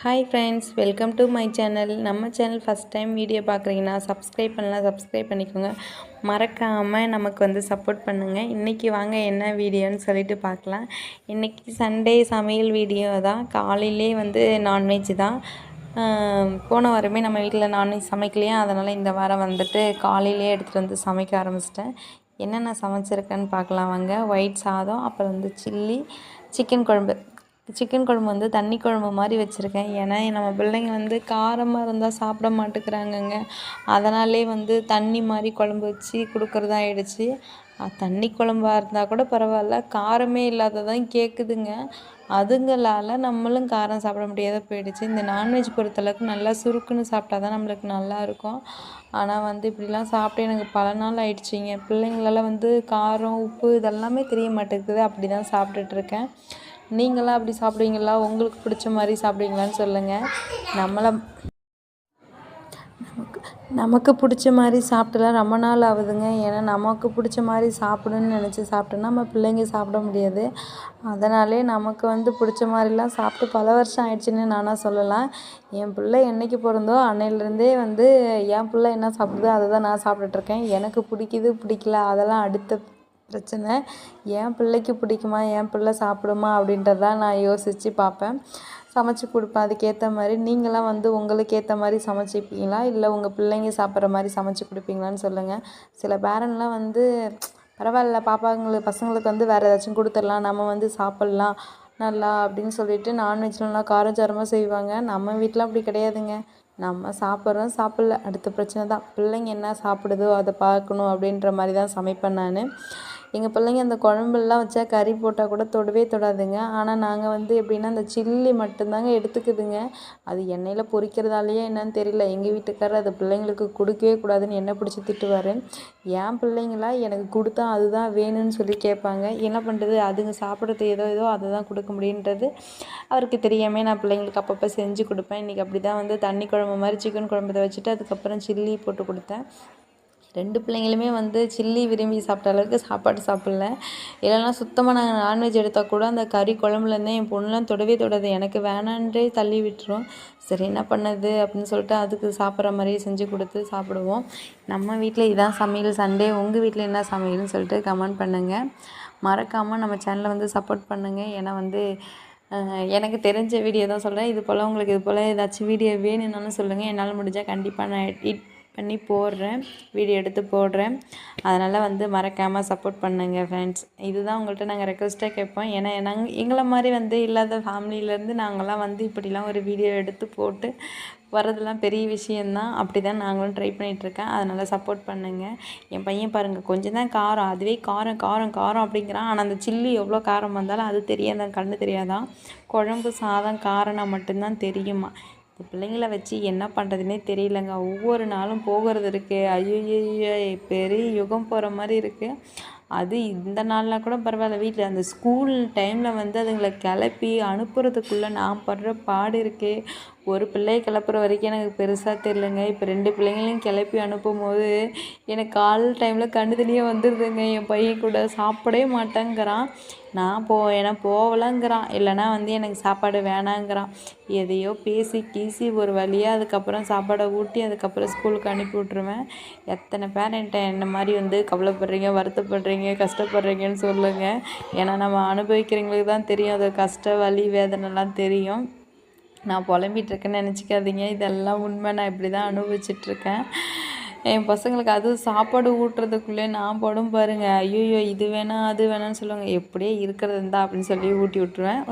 Hi friends, welcome to my channel. நம்ம channel first time video பார்க்குறீங்கன்னா subscribe பண்ணலாம், subscribe பண்ணிக்கோங்க. மறக்காமல் நமக்கு வந்து சப்போர்ட் பண்ணுங்கள். இன்றைக்கி வாங்க என்ன வீடியோன்னு சொல்லிட்டு பார்க்கலாம். இன்றைக்கி சண்டே சமையல் வீடியோ தான். காலையிலே வந்து நான்வெஜ் தான். போன வாரமே நம்ம வீட்டில் நான்வெஜ் சமைக்கலையா, அதனால் இந்த வாரம் வந்துட்டு காலையிலே எடுத்துகிட்டு வந்து சமைக்க ஆரம்பிச்சிட்டேன். என்னென்ன சமைச்சிருக்கேன்னு பார்க்கலாம் வாங்க. ஒயிட் சாதம், அப்புறம் வந்து சிக்கன் குழம்பு வந்து தண்ணி குழம்பு மாதிரி வச்சுருக்கேன். ஏன்னா நம்ம பிள்ளைங்க வந்து காரமாக இருந்தால் சாப்பிட மாட்டேங்கிறாங்கங்க. அதனாலே வந்து தண்ணி மாதிரி குழம்பு வச்சு கொடுக்குறதா ஆயிடுச்சு. தண்ணி குழம்பாக இருந்தால் கூட பரவாயில்ல, காரமே இல்லாததான் கேட்குதுங்க. அதுங்களால் நம்மளும் காரம் சாப்பிட முடியாத போயிடுச்சு. இந்த நான்வெஜ் பொறுத்தளவுக்கு நல்லா சுருக்குன்னு சாப்பிட்டா தான் நம்மளுக்கு நல்லாயிருக்கும். ஆனால் வந்து இப்படிலாம் சாப்பிட்டு எனக்கு பல நாள் ஆயிடுச்சிங்க. பிள்ளைங்களால் வந்து காரம், உப்பு இதெல்லாமே தெரிய மாட்டேங்குது. அப்படி தான் சாப்பிட்டுட்ருக்கேன். நீங்களாம் அப்படி சாப்பிடுவீங்களா? உங்களுக்கு பிடிச்ச மாதிரி சாப்பிடுவீங்களான்னு சொல்லுங்கள். நமக்கு பிடிச்ச மாதிரி சாப்பிட்டுலாம் ரொம்ப நாள் ஆகுதுங்க. ஏன்னா நமக்கு பிடிச்ச மாதிரி சாப்பிடணுன்னு நினச்சி சாப்பிட்டோன்னா நம்ம பிள்ளைங்க சாப்பிட முடியாது. அதனாலே நமக்கு வந்து பிடிச்ச மாதிரிலாம் சாப்பிட்டு பல வருஷம் ஆயிடுச்சுன்னு நானாக சொல்லலாம். என் பிள்ளை என்றைக்கு பிறந்தோ அன்னையிலேருந்தே வந்து என் பிள்ளை என்ன சாப்பிடுதோ அதை தான் நான் சாப்பிட்டுட்ருக்கேன். எனக்கு பிடிக்குது பிடிக்கல அதெல்லாம் அடுத்த பிரச்சனை. என் பிள்ளைக்கு பிடிக்குமா, என் பிள்ளை சாப்பிடுமா அப்படின்றதான் நான் யோசித்து பார்ப்பேன், சமைச்சு கொடுப்பேன். அதுக்கேற்ற மாதிரி நீங்களாம் வந்து உங்களுக்கு ஏற்ற மாதிரி சமைச்சிப்பீங்களா, இல்லை உங்கள் பிள்ளைங்க சாப்பிட்ற மாதிரி சமைச்சு கொடுப்பீங்களான்னு சொல்லுங்கள். சில பேரண்ட்லாம் வந்து பரவாயில்ல, பசங்களுக்கு வந்து வேறு ஏதாச்சும் கொடுத்துடலாம், நம்ம வந்து சாப்பிட்லாம் நல்லா அப்படின்னு சொல்லிட்டு நான்வெஜ்லாம் காரஞ்சாரமாக செய்வாங்க. நம்ம வீட்டில் அப்படி கிடையாதுங்க. நம்ம சாப்பிட்றோம் சாப்பிட்ல அடுத்த பிரச்சனை தான். பிள்ளைங்க என்ன சாப்பிடுதோ அதை பார்க்கணும் அப்படின்ற மாதிரி தான் சமைப்பேன் நான். எங்கள் பிள்ளைங்க அந்த குழம்புலாம் வச்சா கறி போட்டால் கூட தொடவே தொடாதுங்க. ஆனால் நாங்கள் வந்து எப்படின்னா அந்த சில்லி மட்டும்தாங்க எடுத்துக்குதுங்க. அது எண்ணெயில் பொரிக்கிறதாலேயே என்னன்னு தெரியல, எங்கள் வீட்டுக்காரர் அது பிள்ளைங்களுக்கு கொடுக்கவே கூடாதுன்னு எண்ணெய் பிடிச்சி திட்டுவார். என் பிள்ளைங்களா எனக்கு கொடுத்தா அதுதான் வேணும்னு சொல்லி கேட்பாங்க. என்ன பண்ணுறது, அதுங்க சாப்பிட்றது ஏதோ அதை தான் கொடுக்க முடியுன்றது அவருக்கு தெரியாமல் நான் பிள்ளைங்களுக்கு அப்பப்போ செஞ்சு கொடுப்பேன். இன்றைக்கி அப்படி தான் வந்து தண்ணி குழம்பு மாதிரி சிக்கன் குழம்பு வச்சுட்டு அதுக்கப்புறம் சில்லி போட்டு கொடுத்தேன். 2 பிள்ளைங்களுமே வந்து சில்லி விரும்பி சாப்பிட்ட அளவுக்கு சாப்பாடு சாப்பிடல. இல்லைனா சுத்தமாக நாங்கள் நான்வெஜ் எடுத்தால் கூட அந்த கறி குழம்புலேருந்தே என் பொண்ணுலாம் தொடவே தொடாது. எனக்கு வேணான்றே தள்ளி விட்டுரும். சரி என்ன பண்ணது அப்படின்னு சொல்லிட்டு அதுக்கு சாப்பிட்ற மாதிரியே செஞ்சு கொடுத்து சாப்பிடுவோம். நம்ம வீட்டில் இதான் சமையல் சண்டே. உங்கள் வீட்டில் என்ன சமையல்னு சொல்லிட்டு கமெண்ட் பண்ணுங்கள். மறக்காமல் நம்ம சேனலை வந்து சப்போர்ட் பண்ணுங்கள். ஏன்னா வந்து எனக்கு தெரிஞ்ச வீடியோ தான் சொல்கிறேன். இது போல் உங்களுக்கு இது போல் ஏதாச்சும் வீடியோ வேணும்னாலும் சொல்லுங்கள். என்னால் முடிஞ்சால் கண்டிப்பாக நான் எடிட் பண்ணி போடுறேன், வீடியோ எடுத்து போடுறேன். அதனால் வந்து மறக்காமல் சப்போர்ட் பண்ணுங்கள் ஃப்ரெண்ட்ஸ். இதுதான் உங்கள்கிட்ட நாங்கள் ரெக்வஸ்ட்டாக கேட்போம். ஏன்னா எங்களை மாதிரி வந்து இல்லாத ஃபேமிலியிலேருந்து நாங்கள்லாம் வந்து இப்படிலாம் ஒரு வீடியோ எடுத்து போட்டு வர்றதெல்லாம் பெரிய விஷயந்தான். அப்படி தான் நாங்களும் ட்ரை பண்ணிகிட்ருக்கேன். அதனால் சப்போர்ட் பண்ணுங்கள். என் பையன் பாருங்கள், கொஞ்சம் தான் காரம், அதுவே காரம் காரம் காரம் அப்படிங்கிறான். ஆனால் அந்த சில்லி எவ்வளோ காரம் வந்தாலும் அது தெரியாதான், கண்ணு தெரியாதான். குழம்பு சாதம் காரம்னா மட்டும்தான் தெரியுமா. இந்த பிள்ளைங்கள வச்சு என்ன பண்ணுறதுனே தெரியலங்க. ஒவ்வொரு நாளும் போகிறது இருக்குது. ஐயய்யோ, பெரிய யுகம் போகிற மாதிரி இருக்குது. அது இந்த நாள்லாம் கூட பரவாயில்ல, வீட்டில் அந்த ஸ்கூல் டைமில் வந்து அதுங்களை கிளப்பி அனுப்புறதுக்குள்ளே நான் படுற பாடு இருக்கே. ஒரு பிள்ளையை கிளப்புற வரைக்கும் எனக்கு பெருசாக தெரிலங்க. இப்போ 2 பிள்ளைங்களையும் கிளப்பி அனுப்பும்போது எனக்கு கால் டைமில் கண்ணு தண்ணியே வந்துடுதுங்க. என் பையன் கூட சாப்பிடவே மாட்டேங்கிறான். ஏன்னா போகலங்கிறான், இல்லைனா வந்து எனக்கு சாப்பாடு வேணாங்கிறான். எதையோ பேசி கீசி ஒரு வழியாக அதுக்கப்புறம் சாப்பாடை ஊட்டி அதுக்கப்புறம் ஸ்கூலுக்கு அனுப்பி விட்ருவேன். எத்தனை பேரண்ட்டை என்ன மாதிரி வந்து கவலைப்படுறீங்க, வருத்தப்படுறீங்க, கஷ்டப்படுறீங்கன்னு சொல்லுங்கள். ஏன்னா நம்ம அனுபவிக்கிறவங்களுக்கு தான் தெரியும், அது கஷ்ட வலி வேதனைலாம் தெரியும். நான் புலம்பிகிட்ருக்கேன்னு நினச்சிக்காதீங்க, இதெல்லாம் உண்மை. நான் இப்படி தான் அனுபவிச்சிட்ருக்கேன். என் பசங்களுக்கு அதுவும் சாப்பாடு ஊட்டுறதுக்குள்ளே நான் படும் பாருங்கள். ஐயோ இது வேணாம் அது வேணான்னு சொல்லுவாங்க. எப்படியே இருக்கிறது இருந்தா அப்படின்னு சொல்லி ஊட்டி விட்ருவேன்.